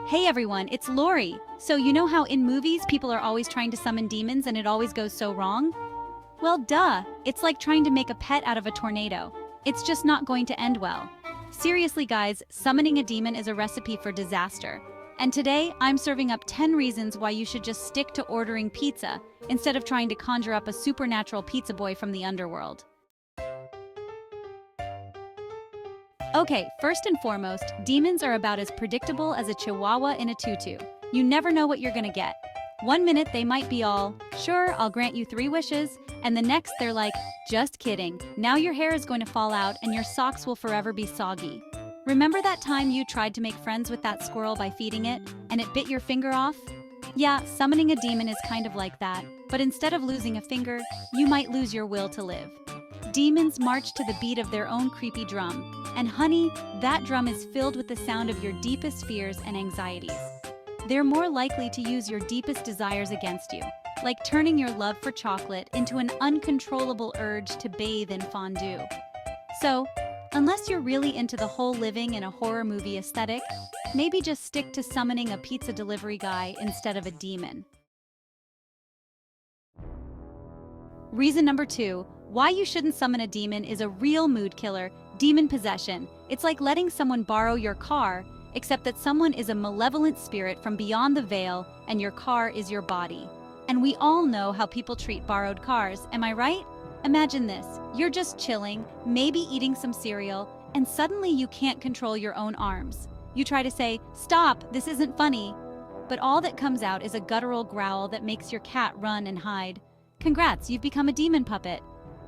Hey everyone, it's Lori. So you know how in movies people are always trying to summon demons and it always goes so wrong? Well, duh. It's like trying to make a pet out of a tornado. It's just not going to end well. Seriously guys, summoning a demon is a recipe for disaster. And today, I'm serving up 10 reasons why you should just stick to ordering pizza instead of trying to conjure up a supernatural pizza boy from the underworld. Okay, first and foremost, demons are about as predictable as a chihuahua in a tutu. You never know what you're gonna get. One minute they might be all, sure, I'll grant you 3 wishes, and the next they're like, just kidding, now your hair is going to fall out and your socks will forever be soggy. Remember that time you tried to make friends with that squirrel by feeding it, and it bit your finger off? Yeah, summoning a demon is kind of like that, but instead of losing a finger, you might lose your will to live. Demons march to the beat of their own creepy drum, and honey, that drum is filled with the sound of your deepest fears and anxieties. They're more likely to use your deepest desires against you, like turning your love for chocolate into an uncontrollable urge to bathe in fondue. So, unless you're really into the whole living in a horror movie aesthetic, maybe just stick to summoning a pizza delivery guy instead of a demon. Reason number 2, why you shouldn't summon a demon is a real mood killer, demon possession. It's like letting someone borrow your car, except that someone is a malevolent spirit from beyond the veil and your car is your body. And we all know how people treat borrowed cars, am I right? Imagine this, you're just chilling, maybe eating some cereal, and suddenly you can't control your own arms. You try to say, stop, this isn't funny. But all that comes out is a guttural growl that makes your cat run and hide. Congrats, you've become a demon puppet.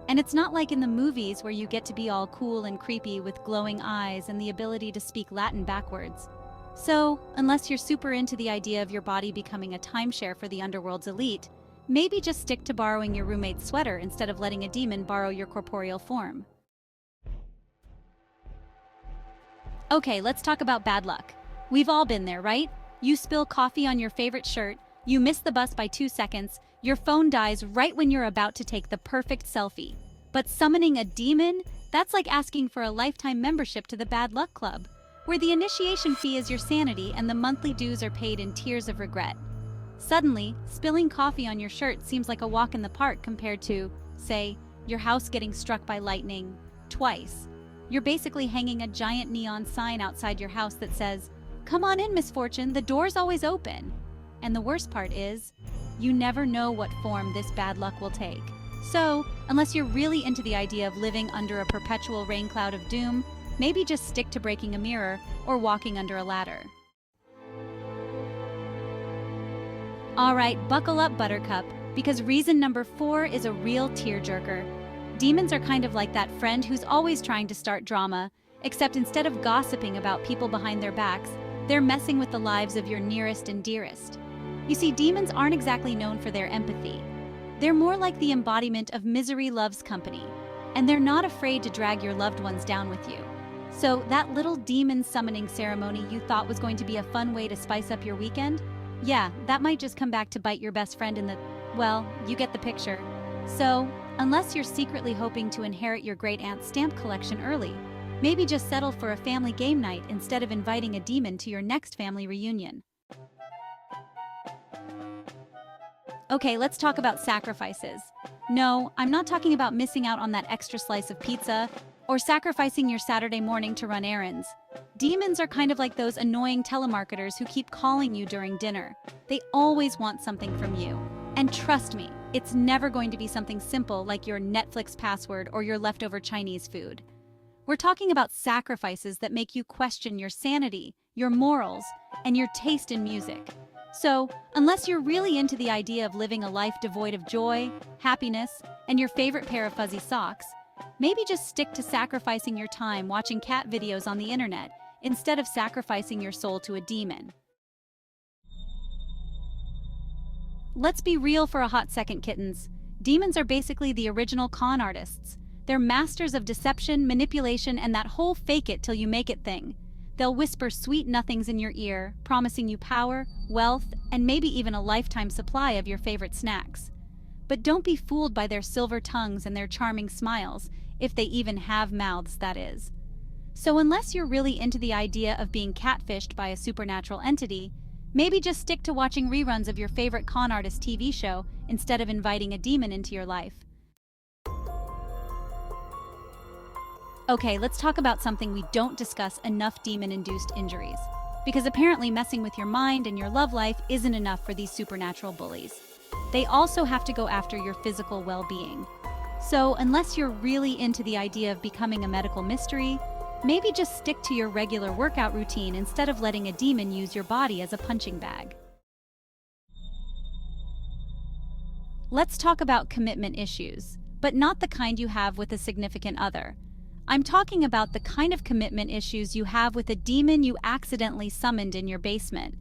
And it's not like in the movies where you get to be all cool and creepy with glowing eyes and the ability to speak Latin backwards. So, unless you're super into the idea of your body becoming a timeshare for the underworld's elite, maybe just stick to borrowing your roommate's sweater instead of letting a demon borrow your corporeal form. Okay, let's talk about bad luck. We've all been there, right? You spill coffee on your favorite shirt, you miss the bus by 2 seconds, your phone dies right when you're about to take the perfect selfie. But summoning a demon? That's like asking for a lifetime membership to the Bad Luck Club, where the initiation fee is your sanity and the monthly dues are paid in tears of regret. Suddenly, spilling coffee on your shirt seems like a walk in the park compared to, say, your house getting struck by lightning twice. You're basically hanging a giant neon sign outside your house that says, "Come on in, Miss Fortune, the door's always open." And the worst part is, you never know what form this bad luck will take. So, unless you're really into the idea of living under a perpetual rain cloud of doom, maybe just stick to breaking a mirror or walking under a ladder. Alright, buckle up, Buttercup, because reason number 4 is a real tearjerker. Demons are kind of like that friend who's always trying to start drama, except instead of gossiping about people behind their backs, they're messing with the lives of your nearest and dearest. You see, demons aren't exactly known for their empathy. They're more like the embodiment of misery loves company, and they're not afraid to drag your loved ones down with you. So that little demon summoning ceremony you thought was going to be a fun way to spice up your weekend? Yeah, that might just come back to bite your best friend in the, well, you get the picture. So, unless you're secretly hoping to inherit your great-aunt's stamp collection early, maybe just settle for a family game night instead of inviting a demon to your next family reunion. Okay, let's talk about sacrifices. No, I'm not talking about missing out on that extra slice of pizza or sacrificing your Saturday morning to run errands. Demons are kind of like those annoying telemarketers who keep calling you during dinner. They always want something from you. And trust me, it's never going to be something simple like your Netflix password or your leftover Chinese food. We're talking about sacrifices that make you question your sanity, your morals, and your taste in music. So, unless you're really into the idea of living a life devoid of joy, happiness, and your favorite pair of fuzzy socks, maybe just stick to sacrificing your time watching cat videos on the internet instead of sacrificing your soul to a demon. Let's be real for a hot second, kittens. Demons are basically the original con artists. They're masters of deception, manipulation, and that whole fake it till you make it thing. They'll whisper sweet nothings in your ear, promising you power, wealth, and maybe even a lifetime supply of your favorite snacks. But don't be fooled by their silver tongues and their charming smiles, if they even have mouths, that is. So unless you're really into the idea of being catfished by a supernatural entity, maybe just stick to watching reruns of your favorite con artist TV show instead of inviting a demon into your life. Okay, let's talk about something we don't discuss enough: demon-induced injuries. Because apparently messing with your mind and your love life isn't enough for these supernatural bullies. They also have to go after your physical well-being. So unless you're really into the idea of becoming a medical mystery, maybe just stick to your regular workout routine instead of letting a demon use your body as a punching bag. Let's talk about commitment issues, but not the kind you have with a significant other. I'm talking about the kind of commitment issues you have with a demon you accidentally summoned in your basement.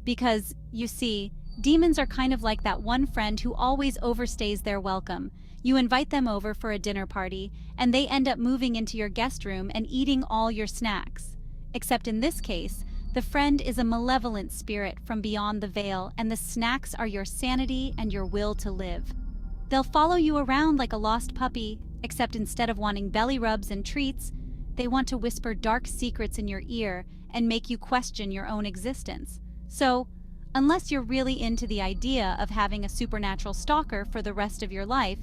Because, you see, demons are kind of like that one friend who always overstays their welcome. You invite them over for a dinner party, and they end up moving into your guest room and eating all your snacks. Except in this case, the friend is a malevolent spirit from beyond the veil, and the snacks are your sanity and your will to live. They'll follow you around like a lost puppy, except instead of wanting belly rubs and treats, they want to whisper dark secrets in your ear and make you question your own existence. So, unless you're really into the idea of having a supernatural stalker for the rest of your life,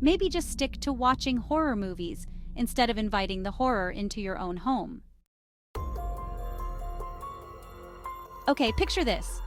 maybe just stick to watching horror movies instead of inviting the horror into your own home. Okay, picture this.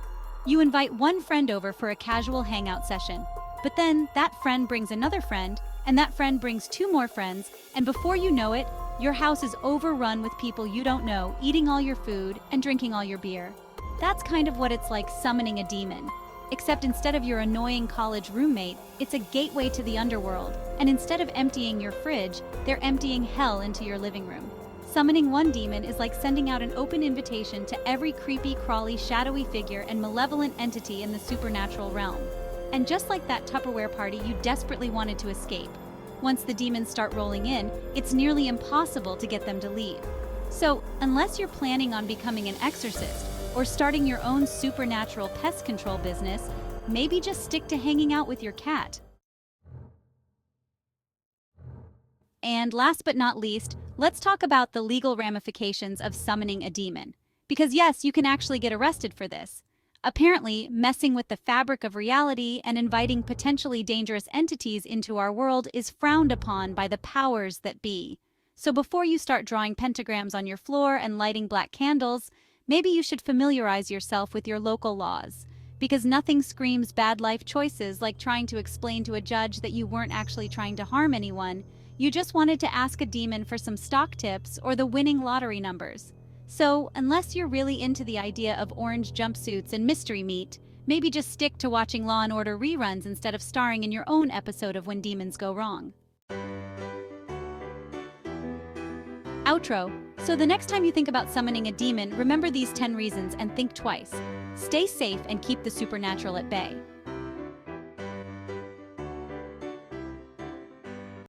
You invite one friend over for a casual hangout session, but then that friend brings another friend, and that friend brings two more friends, and before you know it, your house is overrun with people you don't know, eating all your food and drinking all your beer. That's kind of what it's like summoning a demon. Except instead of your annoying college roommate, it's a gateway to the underworld, and instead of emptying your fridge, they're emptying hell into your living room. Summoning one demon is like sending out an open invitation to every creepy, crawly, shadowy figure and malevolent entity in the supernatural realm. And just like that Tupperware party you desperately wanted to escape, once the demons start rolling in, it's nearly impossible to get them to leave. So, unless you're planning on becoming an exorcist or starting your own supernatural pest control business, maybe just stick to hanging out with your cat. And last but not least, let's talk about the legal ramifications of summoning a demon. Because yes, you can actually get arrested for this. Apparently, messing with the fabric of reality and inviting potentially dangerous entities into our world is frowned upon by the powers that be. So before you start drawing pentagrams on your floor and lighting black candles, maybe you should familiarize yourself with your local laws. Because nothing screams bad life choices like trying to explain to a judge that you weren't actually trying to harm anyone. You just wanted to ask a demon for some stock tips or the winning lottery numbers. So, unless you're really into the idea of orange jumpsuits and mystery meat, maybe just stick to watching Law & Order reruns instead of starring in your own episode of When Demons Go Wrong. Outro. So the next time you think about summoning a demon, remember these 10 reasons and think twice. Stay safe and keep the supernatural at bay.